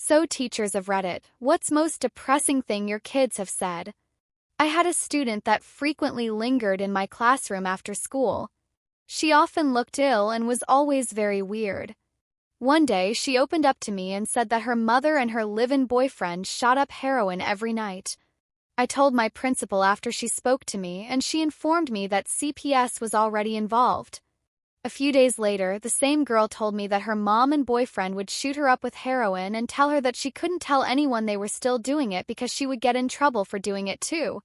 So teachers of Reddit, what's most depressing thing your kids have said? I had a student that frequently lingered in my classroom after school. She often looked ill and was always very weird. One day, she opened up to me and said that her mother and her live-in boyfriend shot up heroin every night. I told my principal after she spoke to me, and she informed me that CPS was already involved. A few days later, the same girl told me that her mom and boyfriend would shoot her up with heroin and tell her that she couldn't tell anyone they were still doing it because she would get in trouble for doing it too.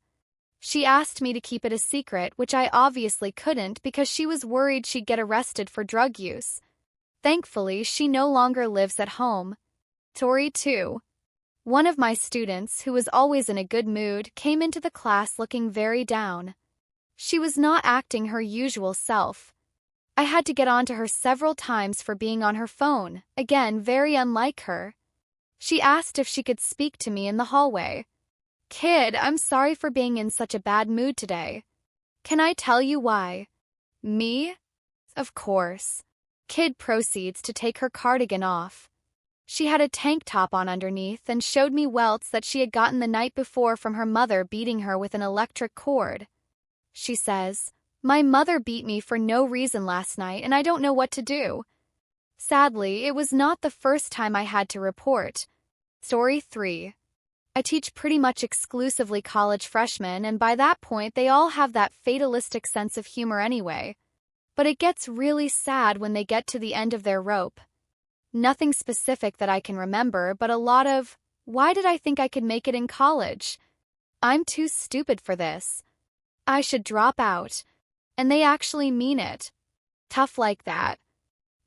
She asked me to keep it a secret, which I obviously couldn't because she was worried she'd get arrested for drug use. Thankfully, she no longer lives at home. Story 2. One of my students, who was always in a good mood, came into the class looking very down. She was not acting her usual self. I had to get onto her several times for being on her phone, again very unlike her. She asked if she could speak to me in the hallway. "Kid, I'm sorry for being in such a bad mood today. Can I tell you why?" Me? Of course. Kid proceeds to take her cardigan off. She had a tank top on underneath and showed me welts that she had gotten the night before from her mother beating her with an electric cord. She says, "My mother beat me for no reason last night and I don't know what to do." Sadly, it was not the first time I had to report. Story 3. I teach pretty much exclusively college freshmen, and by that point they all have that fatalistic sense of humor anyway. But it gets really sad when they get to the end of their rope. Nothing specific that I can remember, but a lot of, "Why did I think I could make it in college? I'm too stupid for this. I should drop out." And they actually mean it. Tough like that.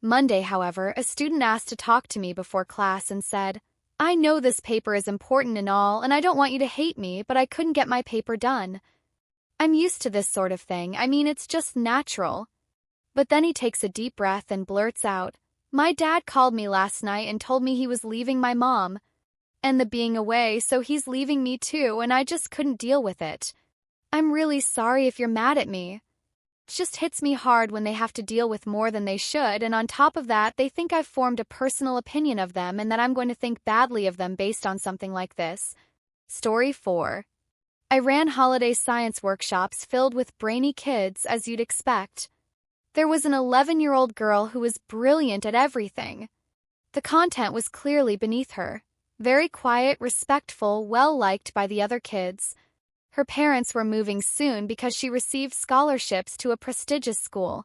Monday, however, a student asked to talk to me before class and said, "I know this paper is important and all, and I don't want you to hate me, but I couldn't get my paper done. I'm used to this sort of thing. I mean, it's just natural." But then he takes a deep breath and blurts out, "My dad called me last night and told me he was leaving my mom. And the being away, so he's leaving me too, and I just couldn't deal with it. I'm really sorry if you're mad at me. It just hits me hard when they have to deal with more than they should, and on top of that, they think I've formed a personal opinion of them and that I'm going to think badly of them based on something like this." Story 4. I ran holiday science workshops filled with brainy kids, as you'd expect. There was an 11-year-old girl who was brilliant at everything. The content was clearly beneath her. Very quiet, respectful, well-liked by the other kids. Her parents were moving soon because she received scholarships to a prestigious school.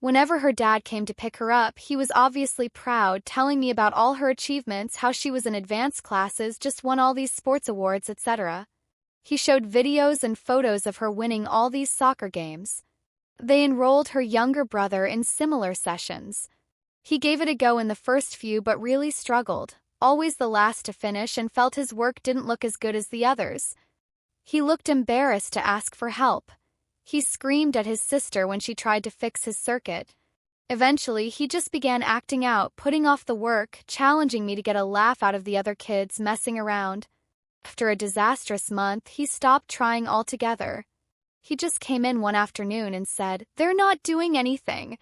Whenever her dad came to pick her up, he was obviously proud, telling me about all her achievements, how she was in advanced classes, just won all these sports awards, etc. He showed videos and photos of her winning all these soccer games. They enrolled her younger brother in similar sessions. He gave it a go in the first few but really struggled, always the last to finish, and felt his work didn't look as good as the others. He looked embarrassed to ask for help. He screamed at his sister when she tried to fix his circuit. Eventually, he just began acting out, putting off the work, challenging me to get a laugh out of the other kids, messing around. After a disastrous month, he stopped trying altogether. He just came in one afternoon and said, "They're not doing anything."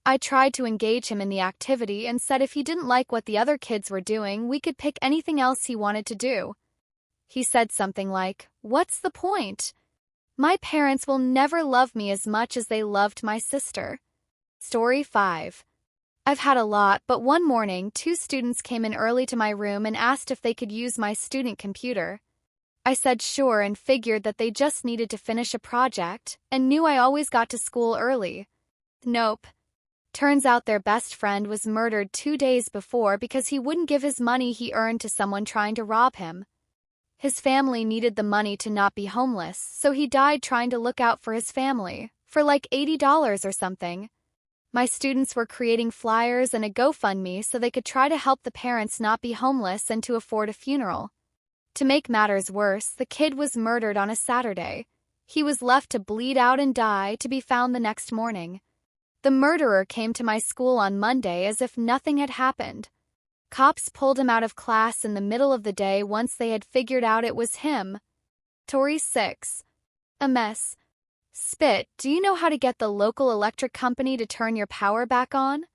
I tried to engage him in the activity and said if he didn't like what the other kids were doing, we could pick anything else he wanted to do. He said something like, "What's the point? My parents will never love me as much as they loved my sister." Story 5. I've had a lot, but one morning, 2 students came in early to my room and asked if they could use my student computer. I said sure and figured that they just needed to finish a project, and knew I always got to school early. Nope. Turns out their best friend was murdered 2 days before because he wouldn't give his money he earned to someone trying to rob him. His family needed the money to not be homeless, so he died trying to look out for his family, for like $80 or something. My students were creating flyers and a GoFundMe so they could try to help the parents not be homeless and to afford a funeral. To make matters worse, the kid was murdered on a Saturday. He was left to bleed out and die, to be found the next morning. The murderer came to my school on Monday as if nothing had happened. Cops pulled him out of class in the middle of the day once they had figured out it was him. Story 6. A mess. Spit, do you know how to get the local electric company to turn your power back on?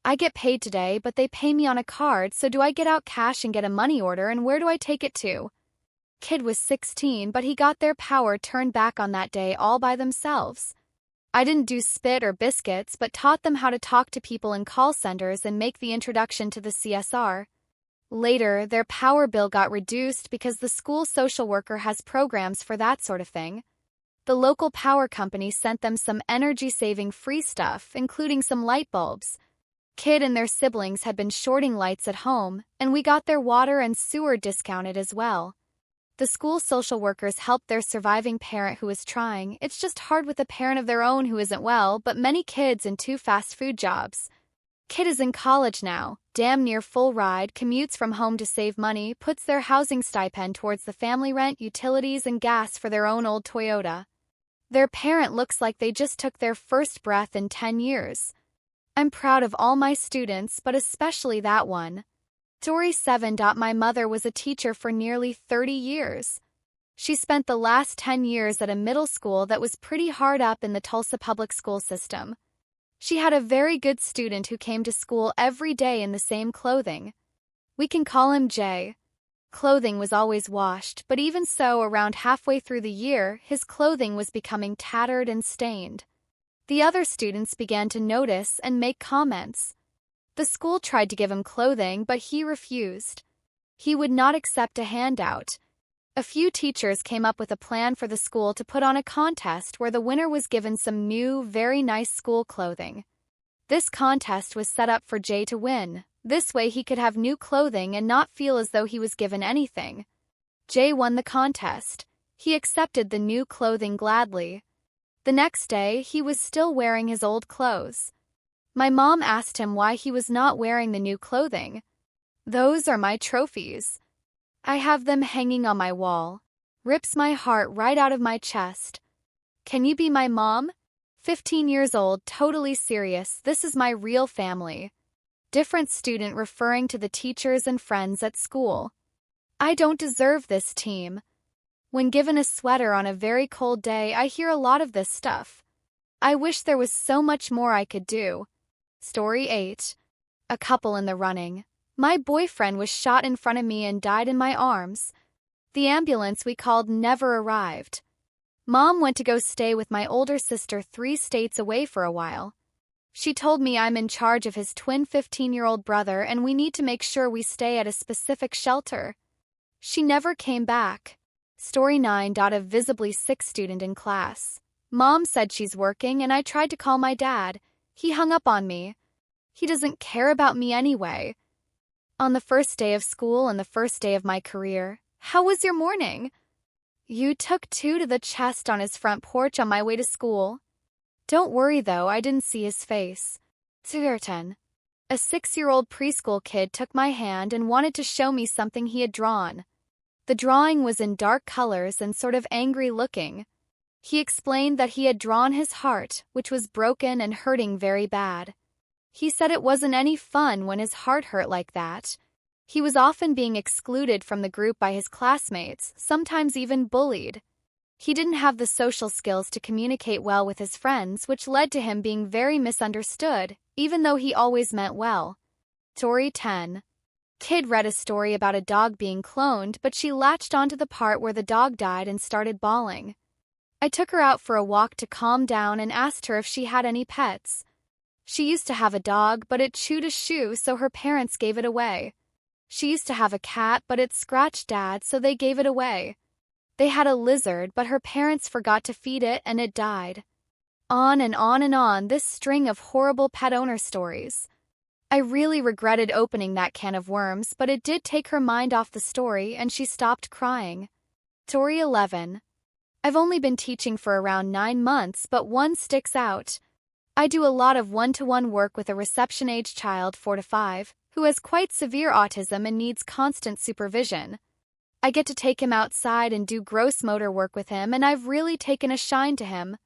I get paid today, but they pay me on a card, so do I get out cash and get a money order, and where do I take it to? Kid was 16, but he got their power turned back on that day all by themselves. I didn't do spit or biscuits, but taught them how to talk to people in call centers and make the introduction to the CSR. Later, their power bill got reduced because the school social worker has programs for that sort of thing. The local power company sent them some energy-saving free stuff, including some light bulbs. Kid and their siblings had been shorting lights at home, and we got their water and sewer discounted as well. The school social workers helped their surviving parent who was trying. It's just hard with a parent of their own who isn't well, but many kids in 2 fast food jobs. Kid is in college now, damn near full ride, commutes from home to save money, puts their housing stipend towards the family rent, utilities, and gas for their own old Toyota. Their parent looks like they just took their first breath in 10 years. I'm proud of all my students, but especially that one. Story 7. My mother was a teacher for nearly 30 years. She spent the last 10 years at a middle school that was pretty hard up in the Tulsa public school system. She had a very good student who came to school every day in the same clothing. We can call him Jay. Clothing was always washed, but even so, around halfway through the year, his clothing was becoming tattered and stained. The other students began to notice and make comments. The school tried to give him clothing, but he refused. He would not accept a handout. A few teachers came up with a plan for the school to put on a contest where the winner was given some new, very nice school clothing. This contest was set up for Jay to win. This way he could have new clothing and not feel as though he was given anything. Jay won the contest. He accepted the new clothing gladly. The next day, he was still wearing his old clothes. My mom asked him why he was not wearing the new clothing. "Those are my trophies. I have them hanging on my wall." Rips my heart right out of my chest. Can you be my mom? 15 years old, totally serious. This is my real family. Different student referring to the teachers and friends at school. I don't deserve this team. When given a sweater on a very cold day, I hear a lot of this stuff. I wish there was so much more I could do. Story 8. A couple in the running. My boyfriend was shot in front of me and died in my arms. The ambulance we called never arrived. Mom went to go stay with my older sister 3 states away for a while. She told me I'm in charge of his twin 15-year-old brother and we need to make sure we stay at a specific shelter. She never came back. Story 9. A visibly sick student in class. Mom said she's working and I tried to call my dad. He hung up on me. He doesn't care about me anyway. On the first day of school and the first day of my career, how was your morning? You took 2 to the chest on his front porch on my way to school. Don't worry though, I didn't see his face. 10. A 6-year-old preschool kid took my hand and wanted to show me something he had drawn. The drawing was in dark colors and sort of angry looking. He explained that he had drawn his heart, which was broken and hurting very bad. He said it wasn't any fun when his heart hurt like that. He was often being excluded from the group by his classmates, sometimes even bullied. He didn't have the social skills to communicate well with his friends, which led to him being very misunderstood, even though he always meant well. Story 10. Kid read a story about a dog being cloned, but she latched onto the part where the dog died and started bawling. I took her out for a walk to calm down and asked her if she had any pets. She used to have a dog, but it chewed a shoe, so her parents gave it away. She used to have a cat, but it scratched Dad, so they gave it away. They had a lizard, but her parents forgot to feed it and it died. On and on and on, this string of horrible pet owner stories. I really regretted opening that can of worms, but it did take her mind off the story and she stopped crying. Story 11. I've only been teaching for around 9 months, but one sticks out. I do a lot of one-to-one work with a reception-age child 4 to 5, who has quite severe autism and needs constant supervision. I get to take him outside and do gross motor work with him, and I've really taken a shine to him.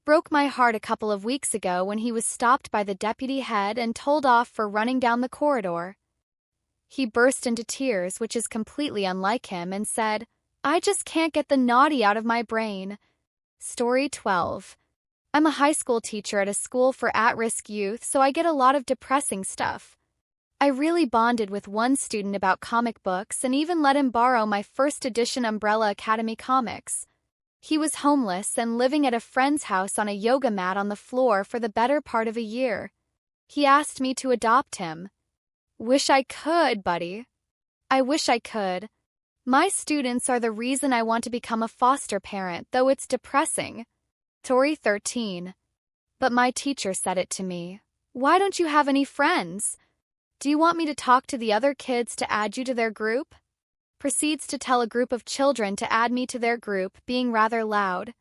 Broke my heart a couple of weeks ago when he was stopped by the deputy head and told off for running down the corridor. He burst into tears, which is completely unlike him, and said, "I just can't get the naughty out of my brain." Story 12. I'm a high school teacher at a school for at-risk youth, so I get a lot of depressing stuff. I really bonded with one student about comic books and even let him borrow my first edition Umbrella Academy comics. He was homeless and living at a friend's house on a yoga mat on the floor for the better part of a year. He asked me to adopt him. Wish I could, buddy. I wish I could. My students are the reason I want to become a foster parent, though it's depressing. Tori 13. But my teacher said it to me. Why don't you have any friends? Do you want me to talk to the other kids to add you to their group? Proceeds to tell a group of children to add me to their group, being rather loud.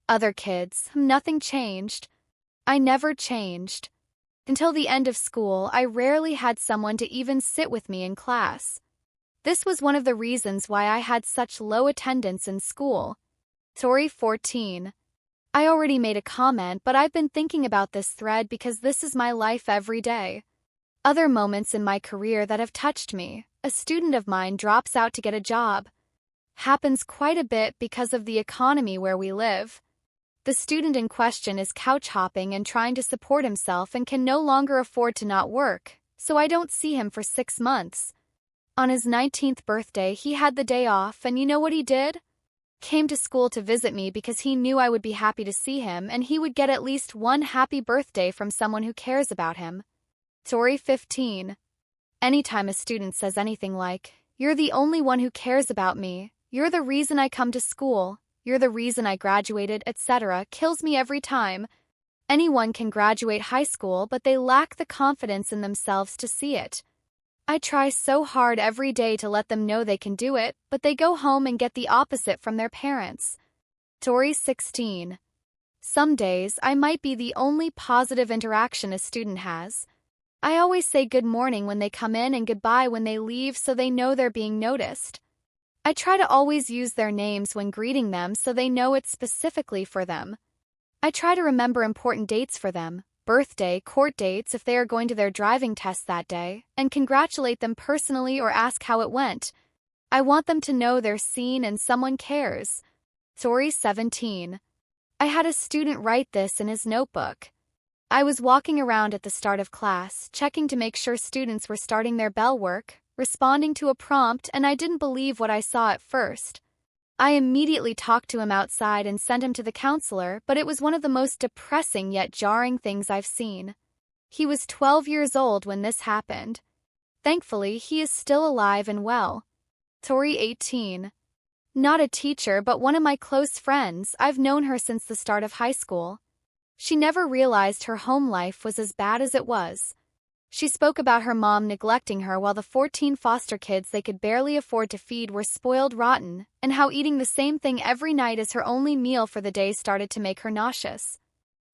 Other kids, nothing changed. I never changed. Until the end of school, I rarely had someone to even sit with me in class. This was one of the reasons why I had such low attendance in school. Tori 14. I already made a comment, but I've been thinking about this thread because this is my life every day. Other moments in my career that have touched me. A student of mine drops out to get a job. Happens quite a bit because of the economy where we live. The student in question is couch hopping and trying to support himself and can no longer afford to not work, so I don't see him for 6 months. On his 19th birthday, he had the day off, and you know what he did? Came to school to visit me because he knew I would be happy to see him and he would get at least one happy birthday from someone who cares about him. Tori 15. Anytime a student says anything like, "You're the only one who cares about me, you're the reason I come to school, you're the reason I graduated, etc., kills me every time. Anyone can graduate high school, but they lack the confidence in themselves to see it. I try so hard every day to let them know they can do it, but they go home and get the opposite from their parents." Tori 16. Some days, I might be the only positive interaction a student has. I always say good morning when they come in and goodbye when they leave so they know they're being noticed. I try to always use their names when greeting them so they know it's specifically for them. I try to remember important dates for them, birthday, court dates if they are going to their driving test that day, and congratulate them personally or ask how it went. I want them to know they're seen and someone cares. Tori 17. I had a student write this in his notebook. I was walking around at the start of class, checking to make sure students were starting their bell work, responding to a prompt, and I didn't believe what I saw at first. I immediately talked to him outside and sent him to the counselor, but it was one of the most depressing yet jarring things I've seen. He was 12 years old when this happened. Thankfully, he is still alive and well. Tori 18. Not a teacher, but one of my close friends. I've known her since the start of high school. She never realized her home life was as bad as it was. She spoke about her mom neglecting her while the 14 foster kids they could barely afford to feed were spoiled rotten, and how eating the same thing every night as her only meal for the day started to make her nauseous.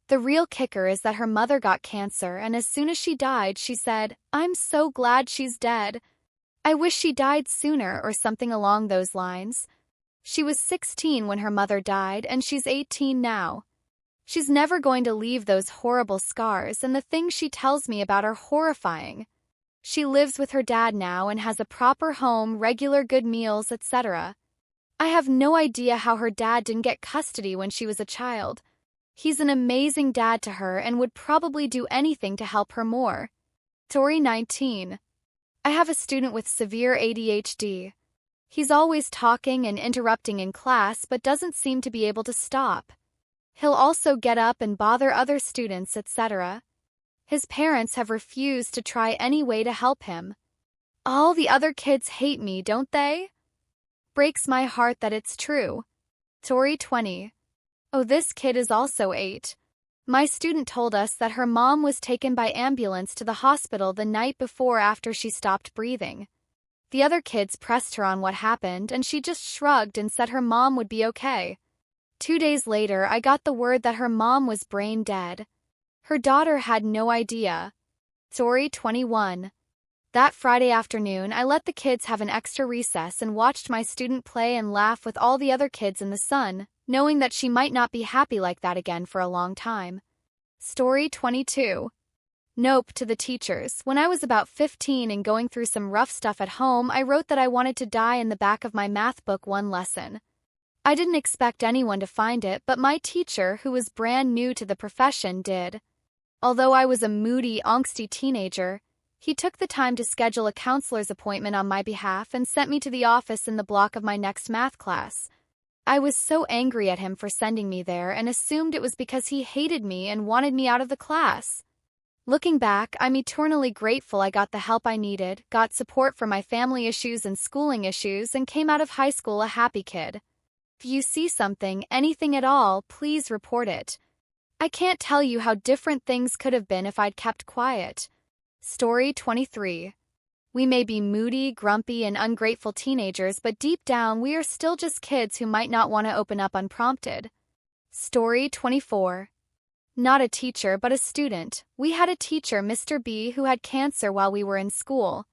The real kicker is that her mother got cancer, and as soon as she died, she said, "I'm so glad she's dead. I wish she died sooner," or something along those lines. She was 16 when her mother died, and she's 18 now. She's never going to leave those horrible scars, and the things she tells me about are horrifying. She lives with her dad now and has a proper home, regular good meals, etc. I have no idea how her dad didn't get custody when she was a child. He's an amazing dad to her and would probably do anything to help her more. Tori 19. I have a student with severe ADHD. He's always talking and interrupting in class but doesn't seem to be able to stop. He'll also get up and bother other students, etc. His parents have refused to try any way to help him. All the other kids hate me, don't they? Breaks my heart that it's true. Tori 20. Oh, this kid is also 8. My student told us that her mom was taken by ambulance to the hospital the night before after she stopped breathing. The other kids pressed her on what happened, and she just shrugged and said her mom would be okay. 2 days later, I got the word that her mom was brain dead. Her daughter had no idea. Tori 21. That Friday afternoon, I let the kids have an extra recess and watched my student play and laugh with all the other kids in the sun, knowing that she might not be happy like that again for a long time. Story 22. Nope to the teachers. When I was about 15 and going through some rough stuff at home, I wrote that I wanted to die in the back of my math book one lesson. I didn't expect anyone to find it, but my teacher, who was brand new to the profession, did. Although I was a moody, angsty teenager, he took the time to schedule a counselor's appointment on my behalf and sent me to the office in the block of my next math class. I was so angry at him for sending me there and assumed it was because he hated me and wanted me out of the class. Looking back, I'm eternally grateful I got the help I needed, got support for my family issues and schooling issues, and came out of high school a happy kid. If you see something, anything at all, please report it. I can't tell you how different things could have been if I'd kept quiet. Story 23. We may be moody, grumpy, and ungrateful teenagers, but deep down we are still just kids who might not want to open up unprompted. Story 24. Not a teacher, but a student. We had a teacher, Mr. B, who had cancer while we were in school.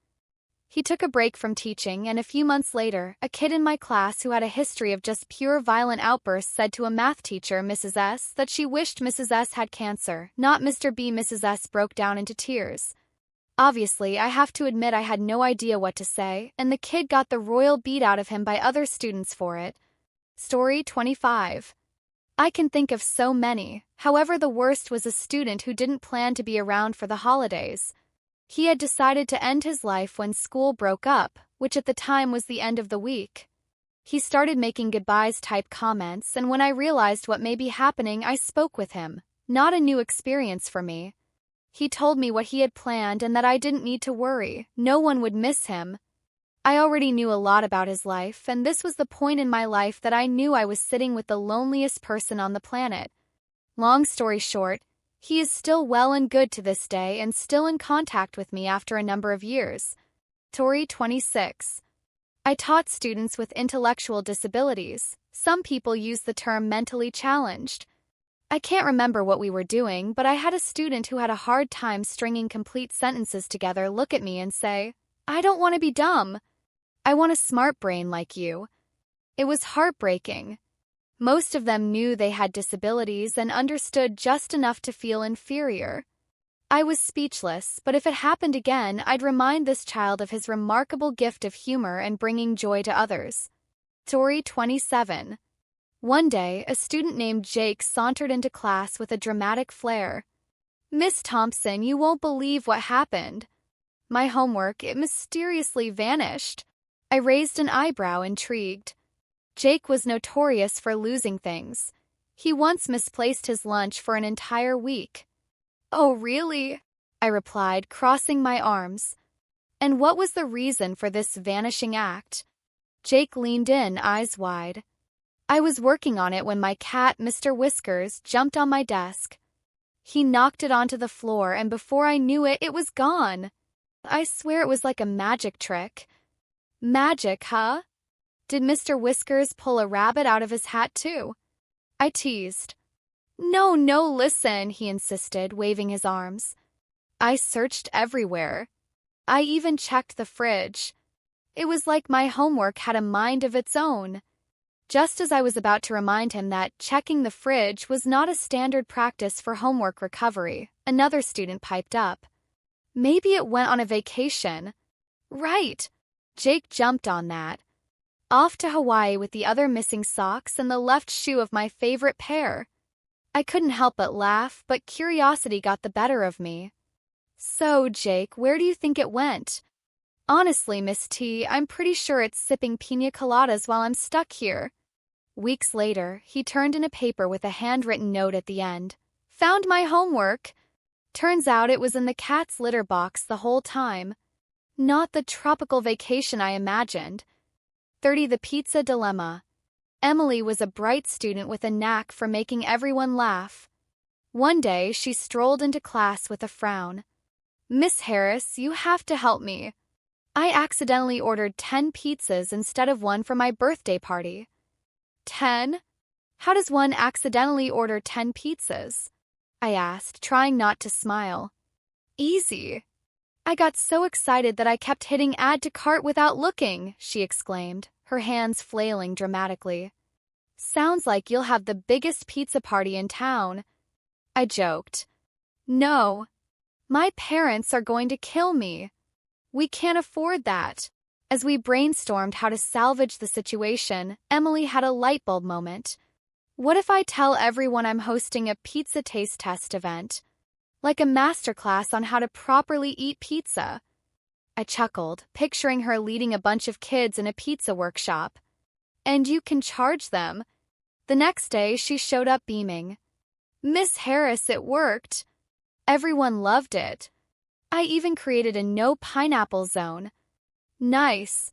He took a break from teaching, and a few months later, a kid in my class who had a history of just pure violent outbursts said to a math teacher, Mrs. S, that she wished Mrs. S had cancer, not Mr. B. Mrs. S broke down into tears. Obviously, I have to admit I had no idea what to say, and the kid got the royal beat out of him by other students for it. Story 25. I can think of so many. However, the worst was a student who didn't plan to be around for the holidays. He had decided to end his life when school broke up, which at the time was the end of the week. He started making goodbyes type comments, and when I realized what may be happening, I spoke with him. Not a new experience for me. He told me what he had planned and that I didn't need to worry. No one would miss him. I already knew a lot about his life, and this was the point in my life that I knew I was sitting with the loneliest person on the planet. Long story short, he is still well and good to this day and still in contact with me after a number of years. Story 26. I taught students with intellectual disabilities. Some people use the term mentally challenged. I can't remember what we were doing, but I had a student who had a hard time stringing complete sentences together look at me and say, "I don't want to be dumb. I want a smart brain like you." It was heartbreaking. Most of them knew they had disabilities and understood just enough to feel inferior. I was speechless, but if it happened again, I'd remind this child of his remarkable gift of humor and bringing joy to others. Story 27. One day, a student named Jake sauntered into class with a dramatic flair. "Miss Thompson, you won't believe what happened. My homework, it mysteriously vanished." I raised an eyebrow, intrigued. Jake was notorious for losing things. He once misplaced his lunch for an entire week. "Oh, really?" I replied, crossing my arms. "And what was the reason for this vanishing act?" Jake leaned in, eyes wide. "I was working on it when my cat, Mr. Whiskers, jumped on my desk. He knocked it onto the floor, and before I knew it, it was gone. I swear it was like a magic trick." "Magic, huh? Did Mr. Whiskers pull a rabbit out of his hat too?" I teased. No, listen," he insisted, waving his arms. "I searched everywhere. I even checked the fridge. It was like my homework had a mind of its own." Just as I was about to remind him that checking the fridge was not a standard practice for homework recovery, another student piped up. "Maybe it went on a vacation." "Right." Jake jumped on that. "Off to Hawaii with the other missing socks and the left shoe of my favorite pair." I couldn't help but laugh, but curiosity got the better of me. "So, Jake, where do you think it went?" "Honestly, Miss T, I'm pretty sure it's sipping pina coladas while I'm stuck here." Weeks later, he turned in a paper with a handwritten note at the end. "Found my homework." Turns out it was in the cat's litter box the whole time. Not the tropical vacation I imagined. 30. The Pizza Dilemma. Emily was a bright student with a knack for making everyone laugh. One day, she strolled into class with a frown. "Miss Harris, you have to help me. I accidentally ordered 10 pizzas instead of one for my birthday party." 10? How does one accidentally order 10 pizzas? I asked, trying not to smile. "Easy. I got so excited that I kept hitting add to cart without looking," she exclaimed, her hands flailing dramatically. "Sounds like you'll have the biggest pizza party in town." I joked. "No. My parents are going to kill me. We can't afford that." As we brainstormed how to salvage the situation, Emily had a light bulb moment. What if I tell everyone I'm hosting a pizza taste test event? Like a masterclass on how to properly eat pizza. I chuckled, picturing her leading a bunch of kids in a pizza workshop. And you can charge them. The next day, she showed up beaming. Miss Harris, it worked. Everyone loved it. I even created a no pineapple zone. Nice.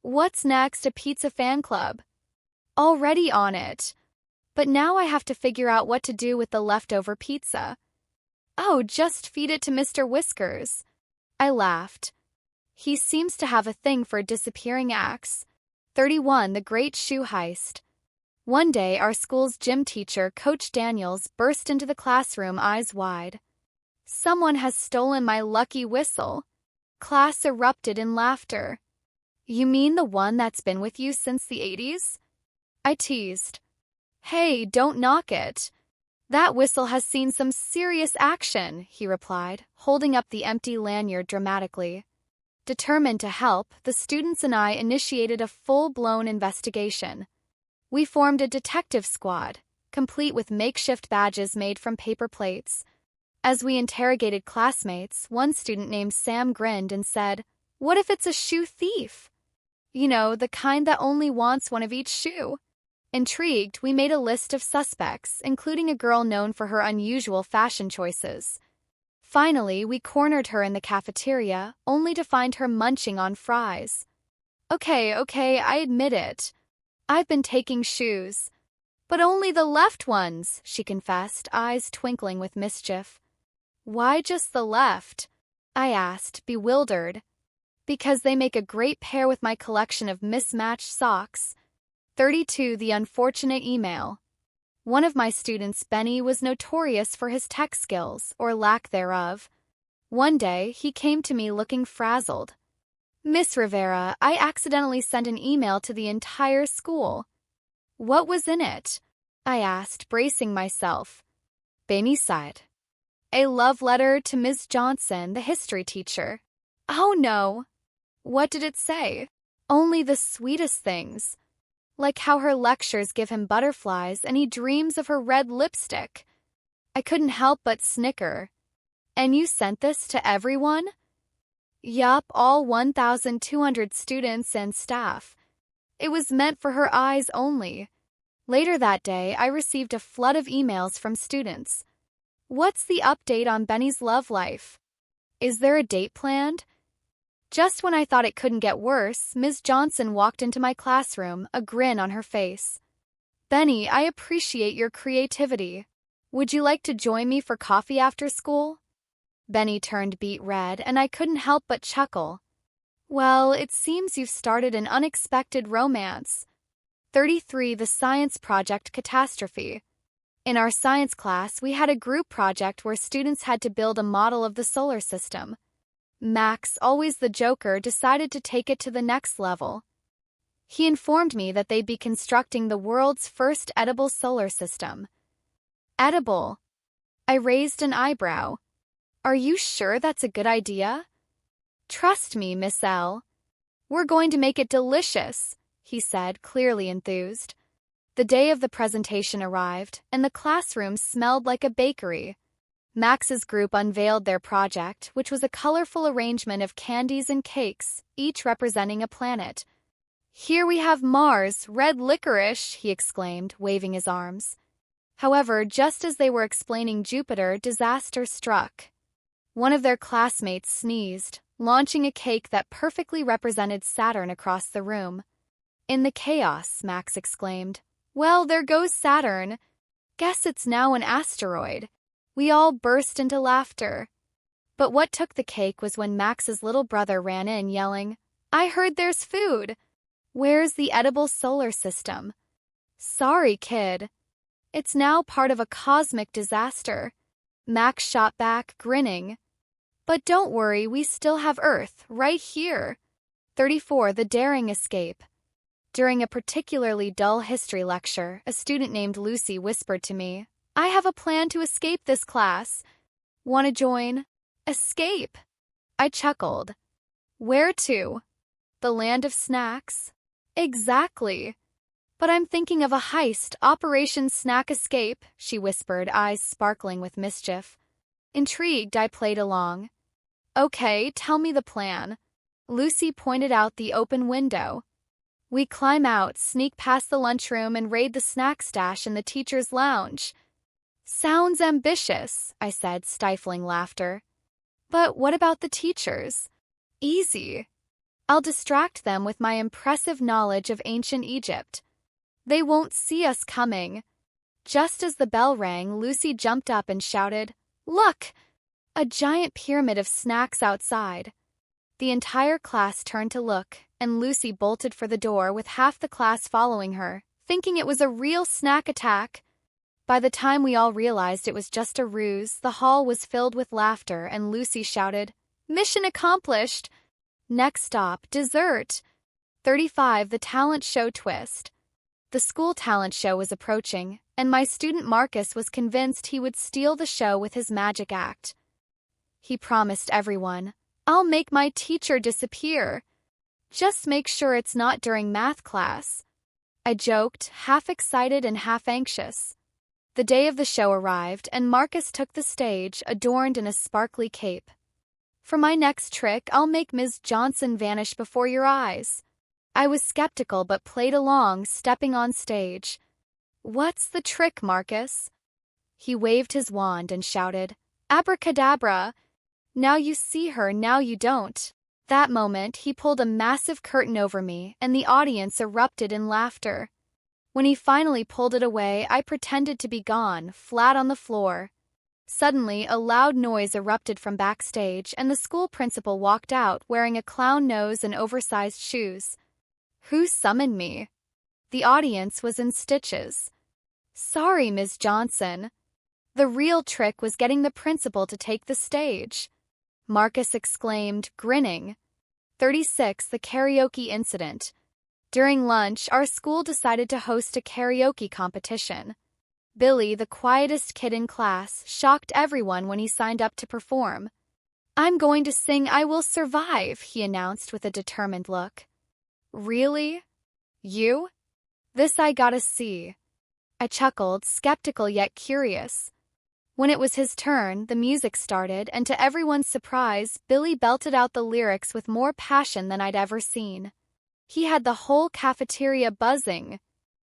What's next? A pizza fan club. Already on it. But now I have to figure out what to do with the leftover pizza. Oh, just feed it to Mr. Whiskers. I laughed. He seems to have a thing for disappearing acts. 31. The Great Shoe Heist. One day, our school's gym teacher, Coach Daniels, burst into the classroom eyes wide. Someone has stolen my lucky whistle. Class erupted in laughter. You mean the one that's been with you since the 80s? I teased. Hey, don't knock it. That whistle has seen some serious action, he replied, holding up the empty lanyard dramatically. Determined to help, the students and I initiated a full-blown investigation. We formed a detective squad, complete with makeshift badges made from paper plates. As we interrogated classmates, one student named Sam grinned and said, "What if it's a shoe thief? You know, the kind that only wants one of each shoe." Intrigued, we made a list of suspects, including a girl known for her unusual fashion choices. Finally, we cornered her in the cafeteria, only to find her munching on fries. Okay, I admit it. I've been taking shoes. But only the left ones, she confessed, eyes twinkling with mischief. Why just the left? I asked, bewildered. Because they make a great pair with my collection of mismatched socks. 32. The unfortunate email. One of my students, Benny, was notorious for his tech skills, or lack thereof. One day, he came to me looking frazzled. Miss Rivera, I accidentally sent an email to the entire school. What was in it? I asked, bracing myself. Benny sighed. A love letter to Ms. Johnson, the history teacher. Oh no. What did it say? Only the sweetest things. Like how her lectures give him butterflies and he dreams of her red lipstick. I couldn't help but snicker. And you sent this to everyone? Yup, all 1,200 students and staff. It was meant for her eyes only. Later that day, I received a flood of emails from students. What's the update on Benny's love life? Is there a date planned? Just when I thought it couldn't get worse, Ms. Johnson walked into my classroom, a grin on her face. Benny, I appreciate your creativity. Would you like to join me for coffee after school? Benny turned beet red, and I couldn't help but chuckle. Well, it seems you've started an unexpected romance. 33. The Science Project Catastrophe. In our science class, we had a group project where students had to build a model of the solar system. Max, always the joker, decided to take it to the next level. He informed me that they'd be constructing the world's first edible solar system. Edible? I raised an eyebrow. Are you sure that's a good idea? Trust me, Miss L. We're going to make it delicious, he said, clearly enthused. The day of the presentation arrived, and the classroom smelled like a bakery. Max's group unveiled their project, which was a colorful arrangement of candies and cakes, each representing a planet. Here we have Mars, red licorice, he exclaimed, waving his arms. However, just as they were explaining Jupiter, disaster struck. One of their classmates sneezed, launching a cake that perfectly represented Saturn across the room. In the chaos, Max exclaimed, Well, there goes Saturn. Guess it's now an asteroid. We all burst into laughter. But what took the cake was when Max's little brother ran in yelling, I heard there's food. Where's the edible solar system? Sorry, kid. It's now part of a cosmic disaster. Max shot back, grinning. But don't worry, we still have Earth, right here. 34. The Daring Escape. During a particularly dull history lecture, a student named Lucy whispered to me, I have a plan to escape this class. Want to join? Escape? I chuckled. Where to? The land of snacks? Exactly. But I'm thinking of a heist, Operation Snack Escape, she whispered, eyes sparkling with mischief. Intrigued, I played along. Okay, tell me the plan. Lucy pointed out the open window. We climb out, sneak past the lunchroom, and raid the snack stash in the teacher's lounge. Sounds ambitious, I said, stifling laughter. But what about the teachers? Easy. I'll distract them with my impressive knowledge of ancient Egypt. They won't see us coming. Just as the bell rang, Lucy jumped up and shouted, "Look! A giant pyramid of snacks outside." The entire class turned to look, and Lucy bolted for the door with half the class following her, thinking it was a real snack attack. By the time we all realized it was just a ruse, the hall was filled with laughter, and Lucy shouted, "Mission accomplished!" Next stop, dessert. 35, the talent show twist. The school talent show was approaching, and my student Marcus was convinced he would steal the show with his magic act. He promised everyone, "I'll make my teacher disappear. Just make sure it's not during math class." I joked, half excited and half anxious. The day of the show arrived, and Marcus took the stage, adorned in a sparkly cape. "For my next trick, I'll make Ms. Johnson vanish before your eyes." I was skeptical but played along, stepping on stage. "What's the trick, Marcus?" He waved his wand and shouted, "Abracadabra! Now you see her, now you don't." That moment, he pulled a massive curtain over me, and the audience erupted in laughter. When he finally pulled it away, I pretended to be gone, flat on the floor. Suddenly, a loud noise erupted from backstage, and the school principal walked out wearing a clown nose and oversized shoes. Who summoned me? The audience was in stitches. "Sorry, Ms. Johnson." The real trick was getting the principal to take the stage. Marcus exclaimed, grinning. 36, the karaoke incident. During lunch, our school decided to host a karaoke competition. Billy, the quietest kid in class, shocked everyone when he signed up to perform. "I'm going to sing I Will Survive," he announced with a determined look. "Really? You? This I gotta see." I chuckled, skeptical yet curious. When it was his turn, the music started, and to everyone's surprise, Billy belted out the lyrics with more passion than I'd ever seen. He had the whole cafeteria buzzing.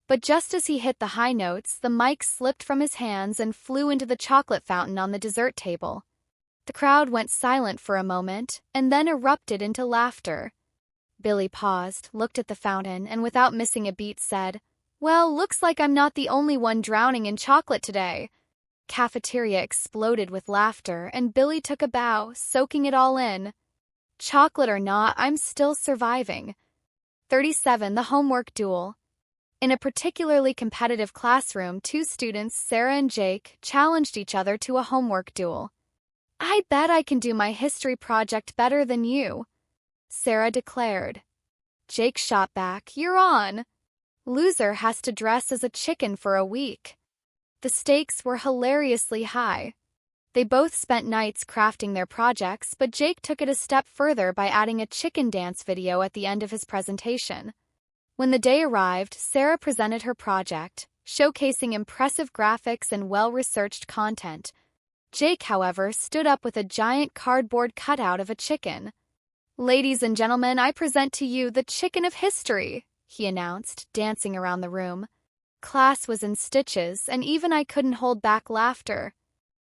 But just as he hit the high notes, the mic slipped from his hands and flew into the chocolate fountain on the dessert table. The crowd went silent for a moment, and then erupted into laughter. Billy paused, looked at the fountain, and without missing a beat said, "Well, looks like I'm not the only one drowning in chocolate today." Cafeteria exploded with laughter, and Billy took a bow, soaking it all in. Chocolate or not, I'm still surviving. 37, the homework duel. In a particularly competitive classroom, two students, Sarah and Jake, challenged each other to a homework duel. "I bet I can do my history project better than you," Sarah declared. Jake shot back, "You're on." Loser has to dress as a chicken for a week. The stakes were hilariously high. They both spent nights crafting their projects, but Jake took it a step further by adding a chicken dance video at the end of his presentation. When the day arrived, Sarah presented her project, showcasing impressive graphics and well-researched content. Jake, however, stood up with a giant cardboard cutout of a chicken. "Ladies and gentlemen, I present to you the chicken of history," he announced, dancing around the room. Class was in stitches, and even I couldn't hold back laughter.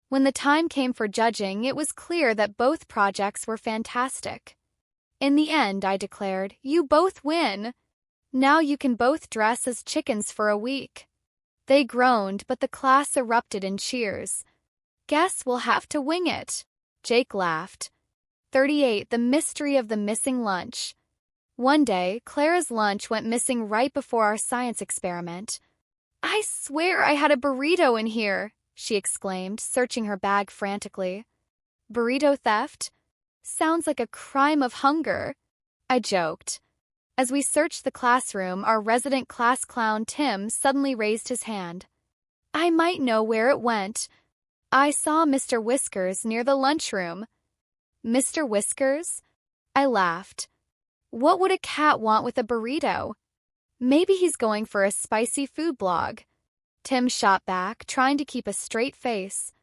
When the time came for judging, it was clear that both projects were fantastic. In the end, I declared, "You both win. Now you can both dress as chickens for a week." They groaned, but the class erupted in cheers. "Guess we'll have to wing it," Jake laughed. 38, the mystery of the missing lunch. One day, Clara's lunch went missing right before our science experiment. "I swear I had a burrito in here," she exclaimed, searching her bag frantically. "Burrito theft? Sounds like a crime of hunger," I joked. As we searched the classroom, our resident class clown Tim suddenly raised his hand. "I might know where it went. I saw Mr. Whiskers near the lunchroom." "Mr. Whiskers?" I laughed. What would a cat want with a burrito? Maybe he's going for a spicy food blog. Tim shot back, trying to keep a straight face.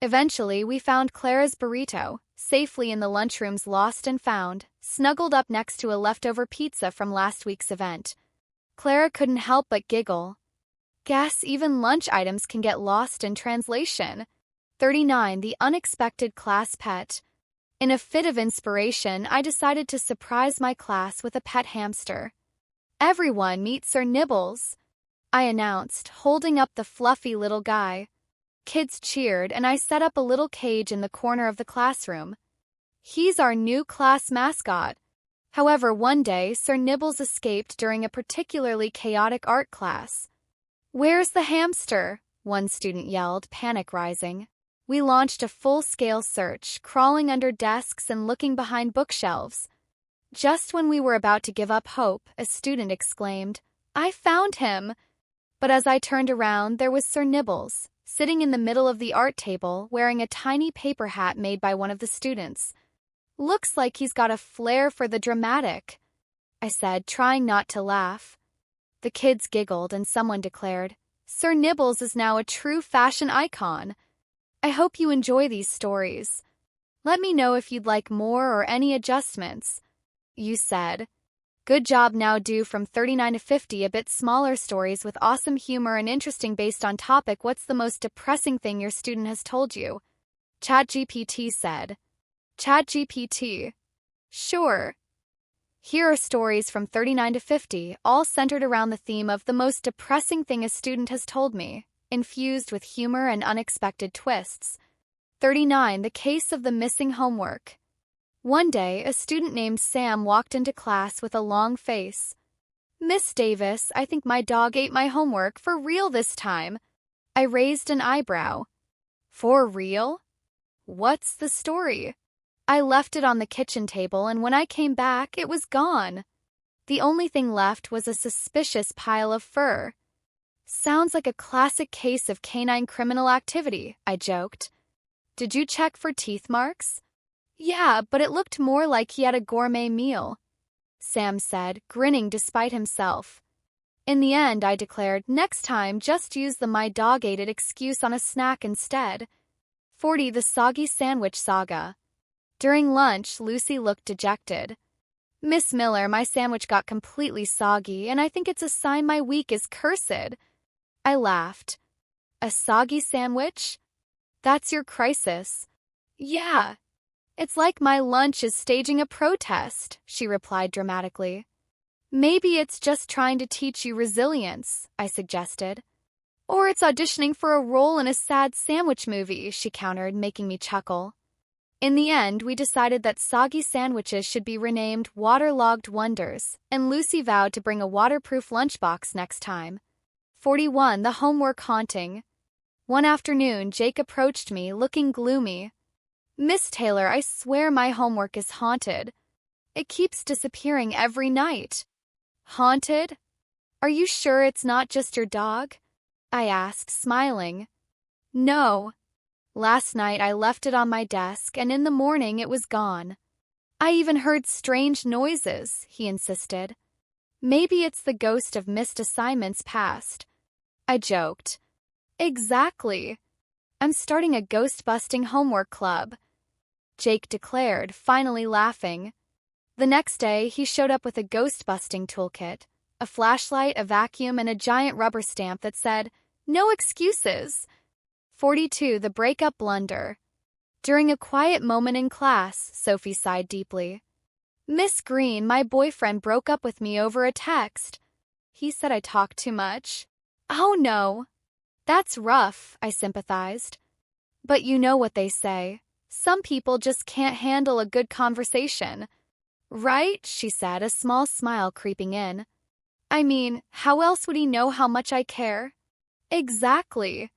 Eventually, we found Clara's burrito, safely in the lunchroom's lost and found, snuggled up next to a leftover pizza from last week's event. Clara couldn't help but giggle. Guess even lunch items can get lost in translation. 39. The unexpected class pet. In a fit of inspiration, I decided to surprise my class with a pet hamster. Everyone meet Sir Nibbles, I announced, holding up the fluffy little guy. Kids cheered, and I set up a little cage in the corner of the classroom. He's our new class mascot. However, one day, Sir Nibbles escaped during a particularly chaotic art class. "Where's the hamster?" one student yelled, panic rising. We launched a full-scale search, crawling under desks and looking behind bookshelves. Just when we were about to give up hope, a student exclaimed, "I found him!" But as I turned around, there was Sir Nibbles, sitting in the middle of the art table, wearing a tiny paper hat made by one of the students. "Looks like he's got a flair for the dramatic," I said, trying not to laugh. The kids giggled and someone declared, "Sir Nibbles is now a true fashion icon." I hope you enjoy these stories. Let me know if you'd like more or any adjustments. You said, "Good job." Now do from 39 to 50 a bit smaller stories with awesome humor and interesting based on topic. What's the most depressing thing your student has told you? ChatGPT said. ChatGPT. Sure. Here are stories from 39 to 50, all centered around the theme of the most depressing thing a student has told me, infused with humor and unexpected twists. 39. The case of the missing homework. One day, a student named Sam walked into class with a long face. "Miss Davis, I think my dog ate my homework for real this time." I raised an eyebrow. "For real? What's the story?" I left it on the kitchen table, and when I came back, it was gone. The only thing left was a suspicious pile of fur. "Sounds like a classic case of canine criminal activity," I joked. "Did you check for teeth marks?" "Yeah, but it looked more like he had a gourmet meal," Sam said, grinning despite himself. In the end, I declared, next time just use the "my dog ate it" excuse on a snack instead. 40. The soggy sandwich saga. During lunch, Lucy looked dejected. "Miss Miller, my sandwich got completely soggy, and I think it's a sign my week is cursed." I laughed. "A soggy sandwich? That's your crisis." "Yeah. It's like my lunch is staging a protest," she replied dramatically. "Maybe it's just trying to teach you resilience," I suggested. "Or it's auditioning for a role in a sad sandwich movie," she countered, making me chuckle. In the end, we decided that soggy sandwiches should be renamed waterlogged wonders, and Lucy vowed to bring a waterproof lunchbox next time. 41. The homework haunting. One afternoon, Jake approached me, looking gloomy. "Miss Taylor, I swear my homework is haunted. It keeps disappearing every night." "Haunted? Are you sure it's not just your dog?" I asked, smiling. "No. Last night I left it on my desk, and in the morning it was gone. I even heard strange noises," he insisted. "Maybe it's the ghost of missed assignments past." I joked. "Exactly. I'm starting a ghost-busting homework club," Jake declared, finally laughing. The next day, he showed up with a ghost-busting toolkit, a flashlight, a vacuum, and a giant rubber stamp that said, "No excuses." 42. The breakup blunder. During a quiet moment in class, Sophie sighed deeply. "Miss Green, my boyfriend broke up with me over a text. He said I talked too much." "Oh no. That's rough," I sympathized. "But you know what they say. Some people just can't handle a good conversation." "Right?" she said, a small smile creeping in. "I mean, how else would he know how much I care?" "Exactly.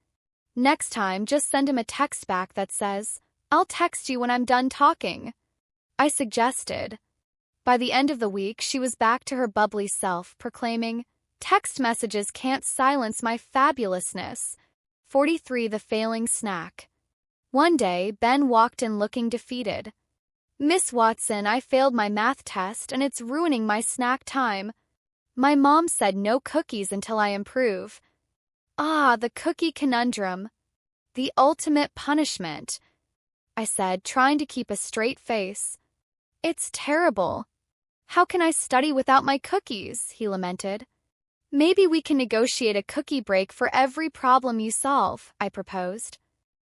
Next time, just send him a text back that says, 'I'll text you when I'm done talking,'" I suggested. By the end of the week, she was back to her bubbly self, proclaiming, "Text messages can't silence my fabulousness." 43. The failing snack. One day, Ben walked in looking defeated. Miss Watson, I failed my math test and it's ruining my snack time. My mom said no cookies until I improve. Ah, the cookie conundrum. The ultimate punishment, I said, trying to keep a straight face. It's terrible. How can I study without my cookies? He lamented. Maybe we can negotiate a cookie break for every problem you solve, I proposed.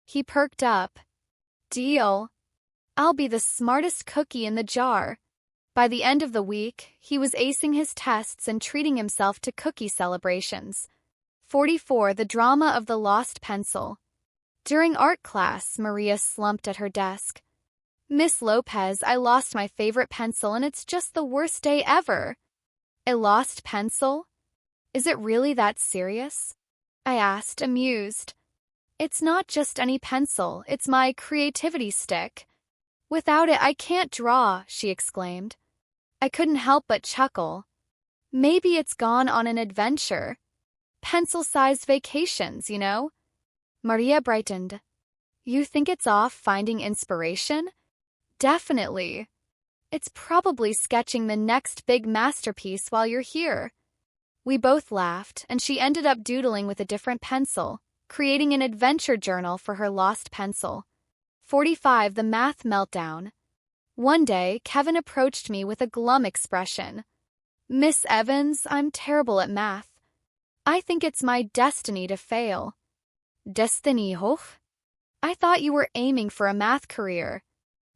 He perked up. Deal. I'll be the smartest cookie in the jar. By the end of the week, he was acing his tests and treating himself to cookie celebrations. 44. The drama of the lost pencil. During art class, Maria slumped at her desk. Miss Lopez, I lost my favorite pencil and it's just the worst day ever. A lost pencil? Is it really that serious? I asked, amused. It's not just any pencil, it's my creativity stick. Without it, I can't draw, she exclaimed. I couldn't help but chuckle. Maybe it's gone on an adventure. Pencil-sized vacations, you know? Maria brightened. You think it's off finding inspiration? Definitely. It's probably sketching the next big masterpiece while you're here. We both laughed, and she ended up doodling with a different pencil, creating an adventure journal for her lost pencil. 45. The math meltdown. One day, Kevin approached me with a glum expression. Miss Evans, I'm terrible at math. I think it's my destiny to fail. Destiny hoch? I thought you were aiming for a math career.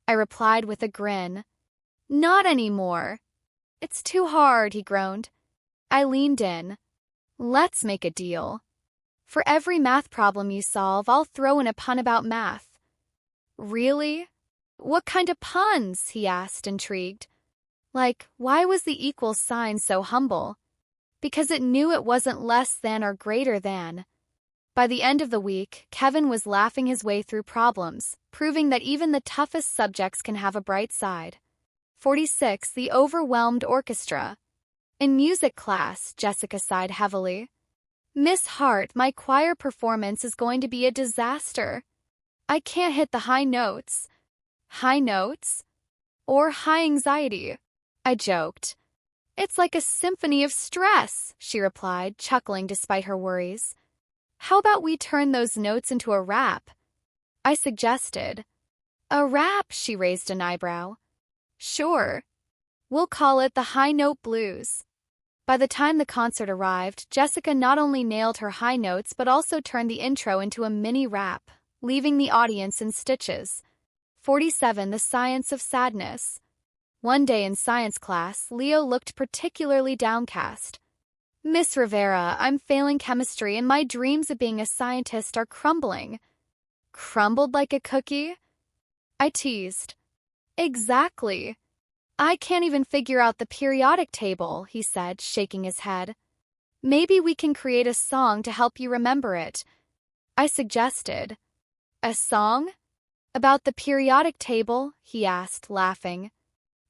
I replied with a grin. Not anymore. It's too hard, he groaned. I leaned in. Let's make a deal. For every math problem you solve, I'll throw in a pun about math. Really? What kind of puns? He asked, intrigued. Like, why was the equal sign so humble? Because it knew it wasn't less than or greater than. By the end of the week, Kevin was laughing his way through problems, proving that even the toughest subjects can have a bright side. 46. The overwhelmed orchestra. In music class, Jessica sighed heavily. Miss Hart, my choir performance is going to be a disaster. I can't hit the high notes. High notes? Or high anxiety? I joked. It's like a symphony of stress, she replied, chuckling despite her worries. How about we turn those notes into a rap? I suggested. A rap, she raised an eyebrow. Sure. We'll call it the High Note Blues. By the time the concert arrived, Jessica not only nailed her high notes but also turned the intro into a mini rap, leaving the audience in stitches. 47. The science of sadness. One day in science class, Leo looked particularly downcast. Miss Rivera, I'm failing chemistry and my dreams of being a scientist are crumbling. Crumbled like a cookie? I teased. Exactly. I can't even figure out the periodic table, he said, shaking his head. Maybe we can create a song to help you remember it. I suggested. A song? About the periodic table? He asked, laughing.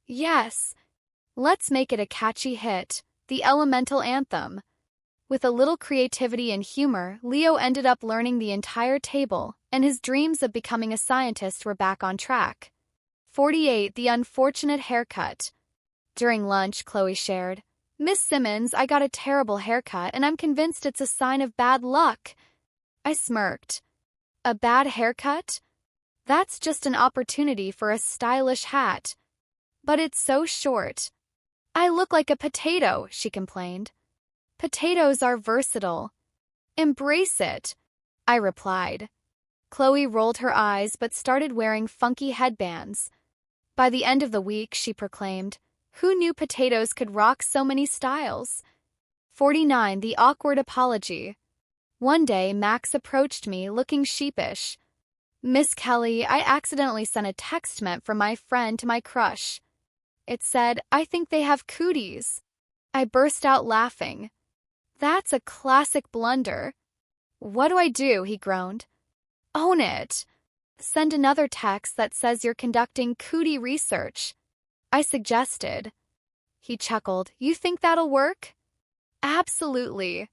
Yes. Let's make it a catchy hit, the elemental anthem. With a little creativity and humor, Leo ended up learning the entire table, and his dreams of becoming a scientist were back on track. 48. The unfortunate haircut. During lunch, Chloe shared, Miss Simmons, I got a terrible haircut and I'm convinced it's a sign of bad luck. I smirked. A bad haircut? That's just an opportunity for a stylish hat. But it's so short. I look like a potato, she complained. Potatoes are versatile. Embrace it, I replied. Chloe rolled her eyes but started wearing funky headbands. By the end of the week, she proclaimed, who knew potatoes could rock so many styles? 49. The awkward apology. One day, Max approached me looking sheepish. Miss Kelly, I accidentally sent a text meant from my friend to my crush. It said, I think they have cooties. I burst out laughing. That's a classic blunder. What do I do? He groaned. Own it. Send another text that says you're conducting cootie research. I suggested. He chuckled. You think that'll work? Absolutely.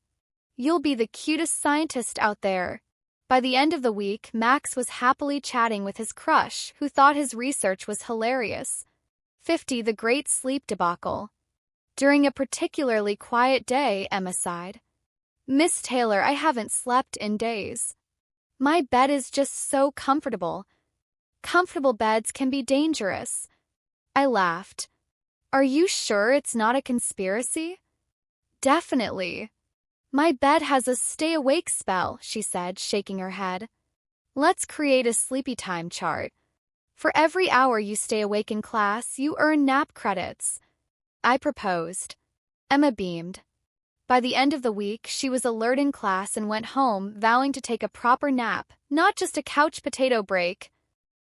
You'll be the cutest scientist out there. By the end of the week, Max was happily chatting with his crush, who thought his research was hilarious. 50. The Great Sleep Debacle. During a particularly quiet day, Emma sighed. Miss Taylor, I haven't slept in days. My bed is just so comfortable. Comfortable beds can be dangerous. I laughed. Are you sure it's not a conspiracy? Definitely. My bed has a stay-awake spell, she said, shaking her head. Let's create a sleepy time chart. For every hour you stay awake in class, you earn nap credits. I proposed. Emma beamed. By the end of the week, she was alert in class and went home, vowing to take a proper nap, not just a couch potato break.